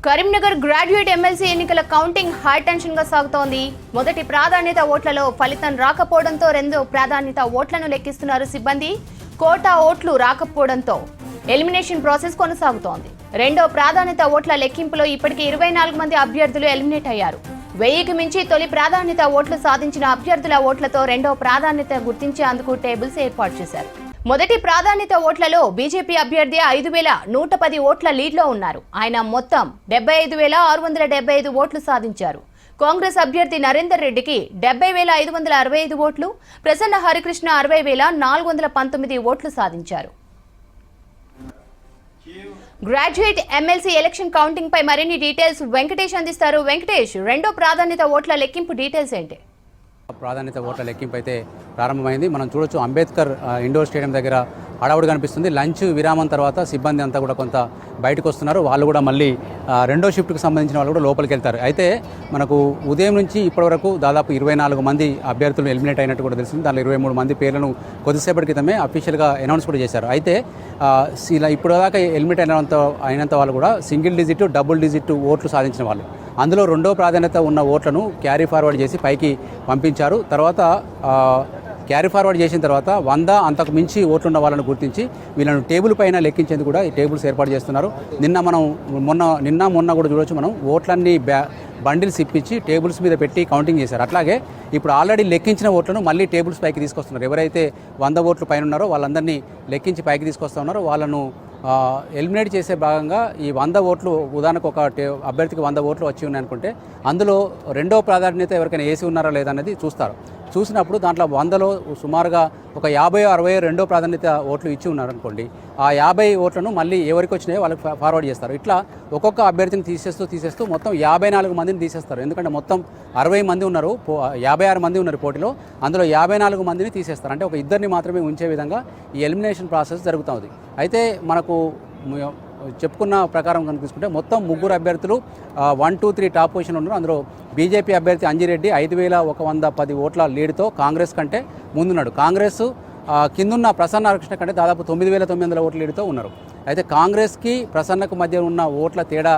Karimnagar graduate MLC ఎన్నికల counting high tension గా సాగుతోంది. మొదటి ప్రాధాన్యత ఓట్లలో ఫలితం రాకపోవడంతో రెండో ప్రాధాన్యత ఓట్లను లెక్కిస్తున్నారు సిబ్బంది. కోటా ఓట్లు రాకపోవడంతో ఎలిమినేషన్ ప్రాసెస్ కొనసాగుతోంది. రెండో ప్రాధాన్యత ఓట్ల లెక్కింపులో ఇప్పటికే 24 మంది అభ్యర్థులు ఎలిమినేట్ అయ్యారు. 1000కి మించి తొలి ప్రాధాన్యత ఓట్లు సాధించిన అభ్యర్థుల ఓట్లతో రెండో ప్రాధాన్యత గుర్తించేందుకు టేబుల్స్ ఏర్పాటు చేశారు. మొదటి ప్రాధాన్యత ఓట్లలో బీజేపీ అభ్యర్థి 5110 ఓట్ల లీడ్లో ఉన్నారు. ఆయన మొత్తం 75,675 ఓట్లు సాధించారు. కాంగ్రెస్ అభ్యర్థి నరేందర్ రెడ్డికి 70,565 ఓట్లు, ప్రసన్న హరికృష్ణ 60,419 ఓట్లు సాధించారు. గ్రాడ్యుయేట్ ఎమ్మెల్సీ ఎలక్షన్ కౌంటింగ్ పై మరిన్ని డీటెయిల్స్ వెంకటేష్ అందిస్తారు. వెంకటేష్, రెండో ప్రాధాన్యత ఓట్ల లెక్కింపు డీటెయిల్స్ ఏంటి? ప్రాధాన్యత ఓట్ల లెక్కింపు అయితే ప్రారంభమైంది. మనం చూడొచ్చు అంబేద్కర్ ఇండోర్ స్టేడియం దగ్గర హడావుడి కనిపిస్తుంది. లంచ్ విరామం తర్వాత సిబ్బంది అంతా కూడా కొంత బయటకు వస్తున్నారు. వాళ్ళు కూడా మళ్ళీ రెండో షిఫ్ట్కి సంబంధించిన వాళ్ళు కూడా లోపలికి వెళ్తారు. అయితే మనకు ఉదయం నుంచి ఇప్పటివరకు దాదాపు 24 మంది అభ్యర్థులు ఎలిమినేట్ అయినట్టు కూడా తెలిసింది. దానిలో 23 మంది పేర్లను కొద్దిసేపటి క్రితమే అఫీషియల్గా అనౌన్స్ కూడా చేశారు. అయితే ఇలా ఇప్పటిదాకా ఎలిమినేట్ అయినంత వాళ్ళు కూడా సింగిల్ డిజిట్, డబుల్ డిజిట్ ఓట్లు సాధించిన వాళ్ళు. అందులో రెండో ప్రాధాన్యత ఉన్న ఓట్లను క్యారీ ఫార్వర్డ్ చేసి పైకి పంపించారు. తర్వాత క్యారీ ఫార్వర్డ్ చేసిన తర్వాత 100 అంతకు మించి ఓట్లున్న వాళ్ళని గుర్తించి వీళ్ళను టేబుల్ పైన లెక్కించేందుకు కూడా ఈ టేబుల్స్ ఏర్పాటు చేస్తున్నారు. నిన్న మొన్న కూడా చూడొచ్చు మనం ఓట్లన్నీ బండిల్స్ ఇప్పించి టేబుల్స్ మీద పెట్టి కౌంటింగ్ చేశారు. అట్లాగే ఇప్పుడు ఆల్రెడీ లెక్కించిన ఓట్లను మళ్ళీ టేబుల్స్ పైకి తీసుకొస్తున్నారు. ఎవరైతే 100 ఓట్లు పైన ఉన్నారో వాళ్ళందరినీ లెక్కించి పైకి తీసుకొస్తా ఉన్నారో వాళ్ళను ఎలిమినేట్ చేసే భాగంగా ఈ 100 ఓట్లు, ఉదాహరణకు ఒక అభ్యర్థికి 100 ఓట్లు వచ్చి ఉన్నాయనుకుంటే అందులో రెండో ప్రాధాన్యత ఎవరికైనా వేసి ఉన్నారా లేదా అనేది చూస్తారు. చూసినప్పుడు దాంట్లో 100లో సుమారుగా ఒక 50-60 రెండో ప్రాధాన్యత ఓట్లు ఇచ్చి ఉన్నారనుకోండి, ఆ 50 ఓట్లను మళ్ళీ ఎవరికి వచ్చినాయో వాళ్ళకి ఫార్వర్డ్ చేస్తారు. ఇట్లా ఒక్కొక్క అభ్యర్థిని తీసేస్తూ మొత్తం 54 మందిని తీసేస్తారు. ఎందుకంటే మొత్తం 60 మంది ఉన్నారు, 56 మంది ఉన్నారు పోటీలో, అందులో 54 మందిని తీసేస్తారు. అంటే ఒక ఇద్దరిని మాత్రమే ఉంచే విధంగా ఈ ఎలిమినేషన్ ప్రాసెస్ జరుగుతుంది. అయితే మనకు చెప్పుకున్న ప్రకారం కనుక తీసుకుంటే మొత్తం 3 అభ్యర్థులు 1, 2, 3 టాప్ పొజిషన్ ఉన్నారు. అందులో బీజేపీ అభ్యర్థి అంజిరెడ్డి 5,110 ఓట్ల లీడ్తో కాంగ్రెస్ కంటే ముందున్నాడు. కాంగ్రెస్ కిందున్న ప్రసన్న హరికృష్ణ కంటే దాదాపు 9,900 ఓట్ల లీడ్తో ఉన్నారు. అయితే కాంగ్రెస్కి ప్రసన్నకు మధ్య ఉన్న ఓట్ల తేడా,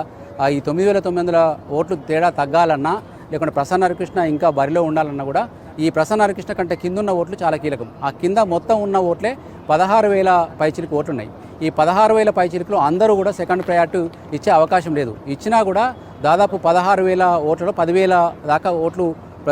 ఈ 9,900 ఓట్లు తేడా తగ్గాలన్నా లేకుంటే ప్రసన్న హరికృష్ణ ఇంకా బరిలో ఉండాలన్నా కూడా ఈ ప్రసన్న హరికృష్ణ కంటే కిందున్న ఓట్లు చాలా కీలకం. ఆ కింద మొత్తం ఉన్న ఓట్లే 16,000 పైచిలకు ఓట్లు ఉన్నాయి. ఈ 16,000 పైచిలుకులో అందరూ కూడా సెకండ్ ప్రయారిటీ ఇచ్చే అవకాశం లేదు. ఇచ్చినా కూడా దాదాపు 16,000 ఓట్లలో 10,000 దాకా ఓట్లు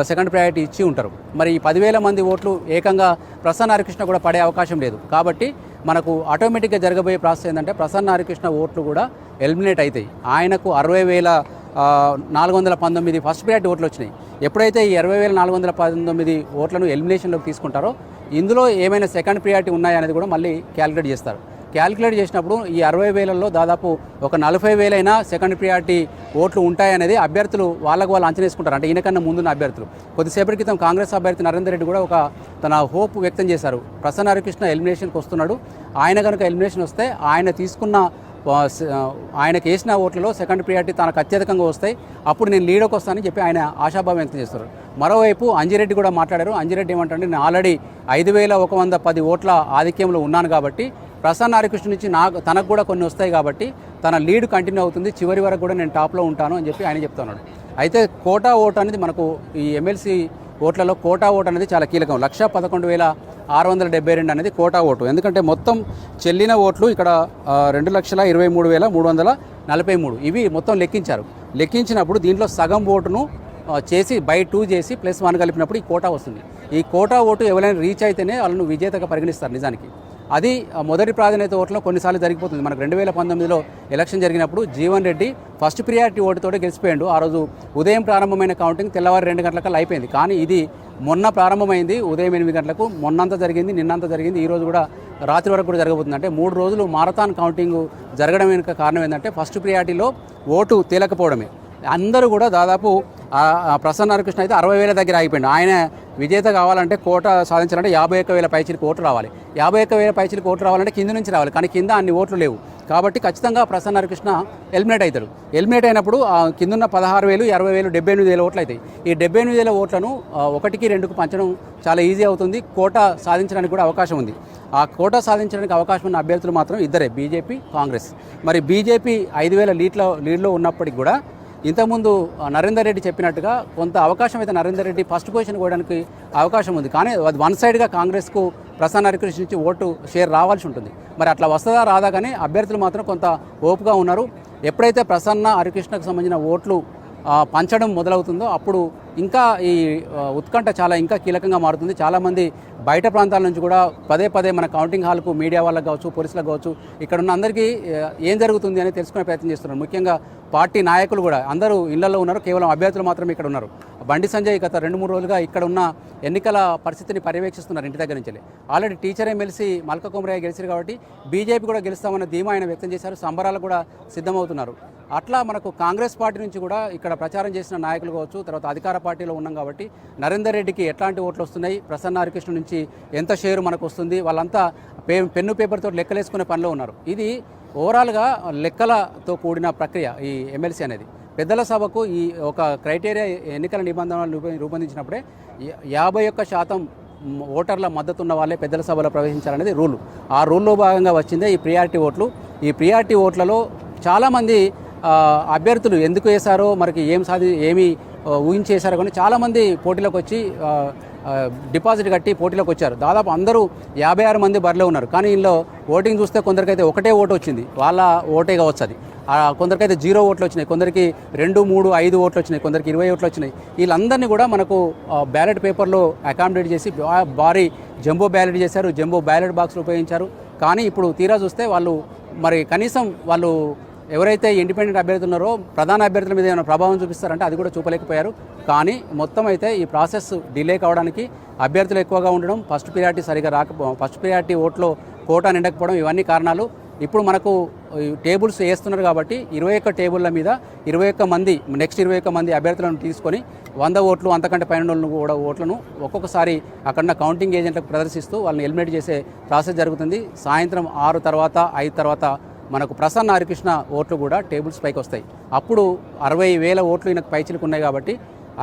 సెకండ్ ప్రయారిటీ ఇచ్చి ఉంటారు. మరి ఈ 10,000 మంది ఓట్లు ఏకంగా ప్రసన్న హరికృష్ణ కూడా పడే అవకాశం లేదు. కాబట్టి మనకు ఆటోమేటిక్గా జరగబోయే ప్రాసెస్ ఏంటంటే ప్రసన్న హరికృష్ణ ఓట్లు కూడా ఎలిమినేట్ అవుతాయి. ఆయనకు 60,419 ఫస్ట్ ప్రయారిటీ ఓట్లు వచ్చినాయి. ఎప్పుడైతే ఈ 60,419 ఓట్లను ఎలిమినేషన్లోకి తీసుకుంటారో ఇందులో ఏమైనా సెకండ్ ప్రయారిటీ ఉన్నాయనేది కూడా మళ్ళీ క్యాలిక్యులేట్ చేస్తారు. క్యాలిక్యులేట్ చేసినప్పుడు ఈ 60,000లో దాదాపు ఒక 40,000 అయినా సెకండ్ ప్రియారిటీ ఓట్లు ఉంటాయనేది అభ్యర్థులు వాళ్ళు అంచనా వేసుకుంటారు. అంటే ఈయనకన్నా ముందున్న అభ్యర్థులు. కొద్దిసేపటి క్రితం కాంగ్రెస్ అభ్యర్థి నరేందర్ రెడ్డి కూడా ఒక తన హోప్ వ్యక్తం చేశారు. ప్రసన్న హరికృష్ణ ఎలిమినేషన్కి వస్తున్నాడు, ఆయన కనుక ఎలిమినేషన్ వస్తే ఆయనకు వేసిన ఓట్లలో సెకండ్ ప్రియారిటీ తనకు అత్యధికంగా వస్తాయి, అప్పుడు నేను లీడర్కి వస్తానని చెప్పి ఆయన ఆశాభావం వ్యక్తం చేస్తారు. మరోవైపు అంజిరెడ్డి కూడా మాట్లాడారు. అంజిరెడ్డి ఏమంటే నేను ఆల్రెడీ 5,110 ఓట్ల ఆధిక్యంలో ఉన్నాను కాబట్టి ప్రసన్న హరికృష్ణ నుంచి తనకు కూడా కొన్ని వస్తాయి కాబట్టి తన లీడ్ కంటిన్యూ అవుతుంది, చివరి వరకు కూడా నేను టాప్లో ఉంటాను అని చెప్పి ఆయన చెప్తున్నాడు. అయితే కోటా ఓటు అనేది మనకు ఈ ఎమ్మెల్సీ ఓట్లలో కోటా ఓటు అనేది చాలా కీలకం. 1,11,672 అనేది కోటా ఓటు. ఎందుకంటే మొత్తం చెల్లిన ఓట్లు ఇక్కడ 2,23,343 ఇవి మొత్తం లెక్కించారు. లెక్కించినప్పుడు దీంట్లో సగం ఓటును చేసి బై 2 చేసి +1 కలిపినప్పుడు ఈ కోటా వస్తుంది. ఈ కోటా ఓటు ఎవరైనా రీచ్ అయితేనే వాళ్ళను విజేతగా పరిగణిస్తారు. నిజానికి అది మొదటి ప్రాధాన్యత ఓట్లో కొన్నిసార్లు జరిగిపోతుంది. మనకు 2019లో ఎలక్షన్ జరిగినప్పుడు జీవన్ రెడ్డి ఫస్ట్ ప్రియారిటీ ఓటుతోటి గెలిచిపోయాడు. ఆ రోజు ఉదయం ప్రారంభమైన కౌంటింగ్ తెల్లవారు 2 గంటలకల్లా అయిపోయింది. కానీ ఇది మొన్న ప్రారంభమైంది ఉదయం 8 గంటలకు. మొన్నంతా జరిగింది, నిన్నంతా జరిగింది, ఈ రోజు కూడా రాత్రి వరకు కూడా జరగబోతుంది. అంటే 3 రోజులు మారథాన్ కౌంటింగ్ జరగడం వెనుక కారణం ఏంటంటే ఫస్ట్ ప్రియారిటీలో ఓటు తేలకపోవడమే. అందరూ కూడా దాదాపు ప్రసన్న హరికృష్ణ అయితే 60,000 దగ్గర ఆగిపోయింది. ఆయన విజేత కావాలంటే కోట సాధించాలంటే 51,000 పైచిలకు ఓట్లు రావాలి. 51,000 పైచిలకు ఓట్లు రావాలంటే కింద నుంచి రావాలి, కానీ కింద అన్ని ఓట్లు లేవు. కాబట్టి ఖచ్చితంగా ప్రసన్న హరికృష్ణ ఎలిమినేట్ అవుతాడు. ఎలిమినేట్ అయినప్పుడు కిందున్న 16,000, 60,000, 78,000 ఓట్లు అవుతాయి. ఈ 78,000 ఓట్లను 1కి 2కు పంచడం చాలా ఈజీ అవుతుంది. కోట సాధించడానికి కూడా అవకాశం ఉంది. ఆ కోట సాధించడానికి అవకాశం ఉన్న అభ్యర్థులు మాత్రం ఇద్దరే, బీజేపీ, కాంగ్రెస్. మరి బీజేపీ 5,000 లీడ్లో ఉన్నప్పటికీ కూడా ఇంతకుముందు నరేందర్ రెడ్డి చెప్పినట్టుగా కొంత అవకాశం అయితే నరేందర్ రెడ్డి ఫస్ట్ పొజిషన్ పోవడానికి అవకాశం ఉంది. కానీ అది వన్ సైడ్గా కాంగ్రెస్కు ప్రసన్న హరికృష్ణ నుంచి ఓటు షేర్ రావాల్సి ఉంటుంది. మరి అట్లా వస్తుందా రాదా, కానీ అభ్యర్థులు మాత్రం కొంత ఓపుగా ఉన్నారు. ఎప్పుడైతే ప్రసన్న హరికృష్ణకు సంబంధించిన ఓట్లు పంచడం మొదలవుతుందో అప్పుడు ఇంకా ఈ ఉత్కంఠ చాలా ఇంకా కీలకంగా మారుతుంది. చాలామంది బయట ప్రాంతాల నుంచి కూడా పదే మన కౌంటింగ్ హాల్కు మీడియా వాళ్ళకు కావచ్చు, పోలీసులకు కావచ్చు, ఇక్కడ ఉన్న అందరికీ ఏం జరుగుతుంది అని తెలుసుకునే ప్రయత్నం చేస్తున్నారు. ముఖ్యంగా పార్టీ నాయకులు కూడా అందరూ ఇళ్లలో ఉన్నారు, కేవలం అభ్యర్థులు మాత్రమే ఇక్కడ ఉన్నారు. బండి సంజయ్ గత 2-3 రోజులుగా ఇక్కడ ఉన్న ఎన్నికల పరిస్థితిని పర్యవేక్షిస్తున్నారు ఇంటి దగ్గర నుంచి. Already teacher MLC Malka Kumaraiah గెలిచారు కాబట్టి బీజేపీ కూడా గెలుస్తామన్న ధీమా ఆయన వ్యక్తం చేశారు. సంబరాలు కూడా సిద్ధమవుతున్నారు. అట్లా మనకు కాంగ్రెస్ పార్టీ నుంచి కూడా ఇక్కడ ప్రచారం చేసిన నాయకులు కావచ్చు, తర్వాత అధికార పార్టీలో ఉన్నాం కాబట్టి నరేందర్ రెడ్డికి ఎట్లాంటి ఓట్లు వస్తున్నాయి, ప్రసన్న హరికృష్ణ నుంచి ఎంత షేరు మనకు వస్తుంది, వాళ్ళంతా పెన్ను పేపర్తో లెక్కలేసుకునే పనిలో ఉన్నారు. ఇది ఓవరాల్గా లెక్కలతో కూడిన ప్రక్రియ ఈ ఎమ్మెల్సీ అనేది. పెద్దల సభకు ఈ ఒక క్రైటీరియా ఎన్నికల నిబంధనలు రూపొందించినప్పుడే 51% ఓటర్ల మద్దతు ఉన్న వాళ్ళే పెద్దల సభలో ప్రవేశించాలనేది రూలు. ఆ రూల్లో భాగంగా వచ్చిందే ఈ ప్రియారిటీ ఓట్లు. ఈ ప్రియారిటీ ఓట్లలో చాలామంది అభ్యర్థులు ఎందుకు వేశారో మనకి ఏమి ఊహించేశారో కానీ చాలామంది పోటీలోకి వచ్చి డిపాజిట్ కట్టి పోటీలోకి వచ్చారు. దాదాపు అందరూ 56 మంది బరిలో ఉన్నారు. కానీ ఇందులో ఓటింగ్ చూస్తే కొందరికైతే ఒకటే ఓటు వచ్చింది, వాళ్ళ ఓటే కావచ్చు అది. కొందరికైతే 0 ఓట్లు వచ్చినాయి, కొందరికి 2, 3, 5 ఓట్లు వచ్చినాయి, కొందరికి 20 ఓట్లు వచ్చినాయి. వీళ్ళందరినీ కూడా మనకు బ్యాలెట్ పేపర్లో అకామిడేట్ చేసి భారీ జంబో బ్యాలెట్ చేశారు, జంబో బ్యాలెట్ బాక్స్లు ఉపయోగించారు. కానీ ఇప్పుడు తీరా చూస్తే వాళ్ళు మరి కనీసం వాళ్ళు ఎవరైతే ఇండిపెండెంట్ అభ్యర్థులు ఉన్నారో ప్రధాన అభ్యర్థుల మీద ఏమైనా ప్రభావం చూపిస్తారంటే అది కూడా చూపలేకపోయారు. కానీ మొత్తం అయితే ఈ ప్రాసెస్ డిలే కావడానికి అభ్యర్థులు ఎక్కువగా ఉండడం, ఫస్ట్ ప్రియారిటీ సరిగా ఫస్ట్ ప్రియారిటీ ఓట్లో కోటా నిండకపోవడం, ఇవన్నీ కారణాలు. ఇప్పుడు మనకు టేబుల్స్ వేస్తున్నారు కాబట్టి 21 టేబుల్ల మీద 21 మంది నెక్స్ట్ 21 మంది అభ్యర్థులను తీసుకొని 100 ఓట్లు అంతకంటే పైన కూడా ఓట్లను ఒక్కొక్కసారి అక్కడ కౌంటింగ్ ఏజెంట్లకు ప్రదర్శిస్తూ వాళ్ళని ఎలిమినేట్ చేసే ప్రాసెస్ జరుగుతుంది. సాయంత్రం 6 తర్వాత 5 తర్వాత మనకు ప్రసన్న హరికృష్ణ ఓట్లు కూడా టేబుల్స్ పైకి వస్తాయి. అప్పుడు 60,000 ఓట్లు ఈయనకు పైచిలకు ఉన్నాయి కాబట్టి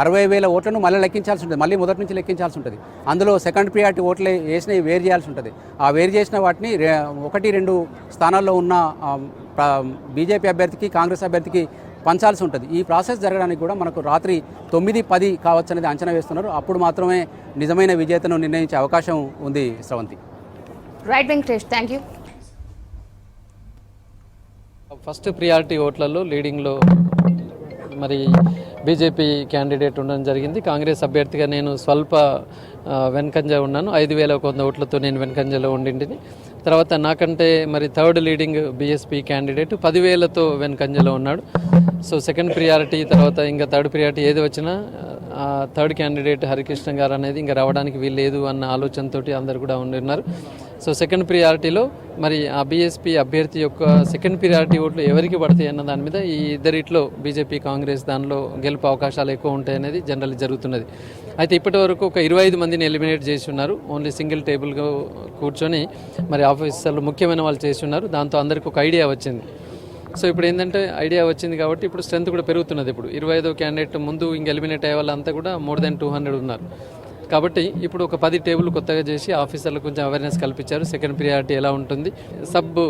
60,000 ఓట్లను మళ్ళీ లెక్కించాల్సి ఉంటుంది, మళ్ళీ మొదటి నుంచి లెక్కించాల్సి ఉంటుంది. అందులో సెకండ్ ప్రియారిటీ ఓట్లు వేసినవి వేరు చేయాల్సి ఉంటుంది. ఆ వేరు చేసిన వాటిని 1-2 స్థానాల్లో ఉన్న బీజేపీ అభ్యర్థికి, కాంగ్రెస్ అభ్యర్థికి పంచాల్సి ఉంటుంది. ఈ ప్రాసెస్ జరగడానికి కూడా మనకు రాత్రి 9-10 కావచ్చు అనేది అంచనా వేస్తున్నారు. అప్పుడు మాత్రమే నిజమైన విజేతను నిర్ణయించే అవకాశం ఉంది. Sravanthi. Right Venkatesh, thank you. First priority ఓట్లలో లీడింగ్లో మరి బీజేపీ క్యాండిడేట్ ఉండడం జరిగింది. కాంగ్రెస్ అభ్యర్థిగా నేను స్వల్ప వెనకంజ ఉన్నాను. 5,100 ఓట్లతో నేను వెనకంజలో ఉండింటిని. తర్వాత నాకంటే మరి థర్డ్ లీడింగ్ బీఎస్పీ క్యాండిడేట్ 10,000తో వెనకంజలో ఉన్నాడు. సో సెకండ్ ప్రియారిటీ తర్వాత ఇంకా థర్డ్ ప్రియారిటీ ఏది వచ్చినా థర్డ్ క్యాండిడేట్ హరికృష్ణ గారు అనేది ఇంకా రావడానికి వీల్లేదు అన్న ఆలోచనతోటి అందరు కూడా ఉన్నారు. సో సెకండ్ ప్రియారిటీలో మరి ఆ బీఎస్పీ అభ్యర్థి యొక్క సెకండ్ ప్రియారిటీ ఓట్లు ఎవరికి పడతాయి అన్న దాని మీద ఈ ఇద్దరిట్లో బీజేపీ, కాంగ్రెస్ దానిలో గెలుపు అవకాశాలు ఎక్కువ ఉంటాయి అనేది జనరల్ జరుగుతున్నది. అయితే ఇప్పటి వరకు ఒక 25 మందిని ఎలిమినేట్ చేసి ఉన్నారు. ఓన్లీ సింగిల్ టేబుల్గా కూర్చొని మరి ఆఫీసర్లు ముఖ్యమైన వాళ్ళు చేసి ఉన్నారు. దాంతో అందరికీ ఒక ఐడియా వచ్చింది. సో ఇప్పుడు ఏంటంటే ఐడియా వచ్చింది కాబట్టి ఇప్పుడు స్ట్రెంత్ కూడా పెరుగుతున్నది. ఇప్పుడు 25వ క్యాండిడేట్ ముందు ఇంక ఎలిమినేట్ అయ్యే వాళ్ళంతా కూడా మోర్ దెన్ 200 ఉన్నారు. కాబట్టి ఇప్పుడు ఒక 10 టేబుల్ కొత్తగా చేసి ఆఫీసర్లకు కొంచెం అవేర్నెస్ కల్పించారు. సెకండ్ ప్రియారిటీ ఎలా ఉంటుంది, సబ్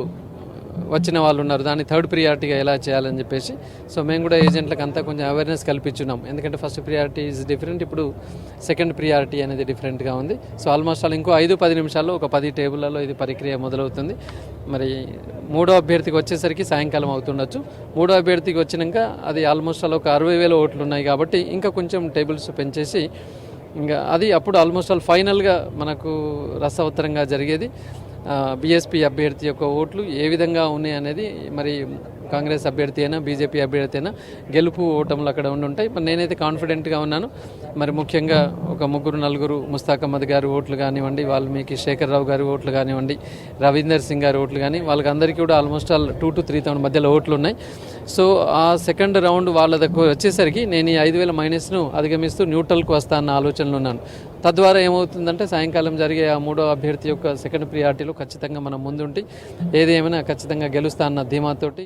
వచ్చిన వాళ్ళు ఉన్నారు, దాన్ని థర్డ్ ప్రియారిటీగా ఎలా చేయాలని చెప్పేసి. సో మేము కూడా ఏజెంట్లకు అంతా కొంచెం అవేర్నెస్ కల్పించున్నాం. ఎందుకంటే ఫస్ట్ ప్రియారిటీ ఈజ్ డిఫరెంట్, ఇప్పుడు సెకండ్ ప్రియారిటీ అనేది డిఫరెంట్గా ఉంది. సో ఆల్మోస్ట్ ఆల్ ఇంకో 5-10 నిమిషాల్లో ఒక 10 టేబుల్లలో ఇది ప్రక్రియ మొదలవుతుంది. మరి మూడో అభ్యర్థికి వచ్చేసరికి సాయంకాలం అవుతుండొచ్చు. మూడో అభ్యర్థికి వచ్చినాక అది ఆల్మోస్ట్ ఆల్ ఒక 60,000 ఓట్లు ఉన్నాయి కాబట్టి ఇంకా కొంచెం టేబుల్స్ పెంచేసి ఇంకా అది అప్పుడు ఆల్మోస్ట్ ఆల్ ఫైనల్గా మనకు రసవత్తరంగా జరిగేది. బీఎస్పీ అభ్యర్థి యొక్క ఓట్లు ఏ విధంగా ఉన్నాయి అనేది మరి కాంగ్రెస్ అభ్యర్థి అయినా బీజేపీ అభ్యర్థి అయినా గెలుపు ఓటములు అక్కడ ఉంటాయి. మరి నేనైతే కాన్ఫిడెంట్గా ఉన్నాను. మరి ముఖ్యంగా ఒక 3-4 ముస్తాక్ అహ్మద్ గారి ఓట్లు కానివ్వండి, వాల్మీకి శేఖర్రావు గారి ఓట్లు కానివ్వండి, రవీందర్ సింగ్ గారి ఓట్లు కానీ వాళ్ళకందరికీ కూడా ఆల్మోస్ట్ ఆల్ 2,000 to 3,000 మధ్యలో ఓట్లు ఉన్నాయి. సో ఆ సెకండ్ రౌండ్ వాళ్ళ దగ్గర వచ్చేసరికి నేను ఈ 5,000 మైనస్ను అధిగమిస్తూ న్యూట్రల్కు వస్తా అన్న ఆలోచనలో ఉన్నాను. తద్వారా ఏమవుతుందంటే సాయంకాలం జరిగే ఆ 3వ అభ్యర్థి యొక్క సెకండ్ ప్రియారిటీలో ఖచ్చితంగా మనం ముందుండి ఏదేమైనా ఖచ్చితంగా గెలుస్తా అన్న ధీమాతోటి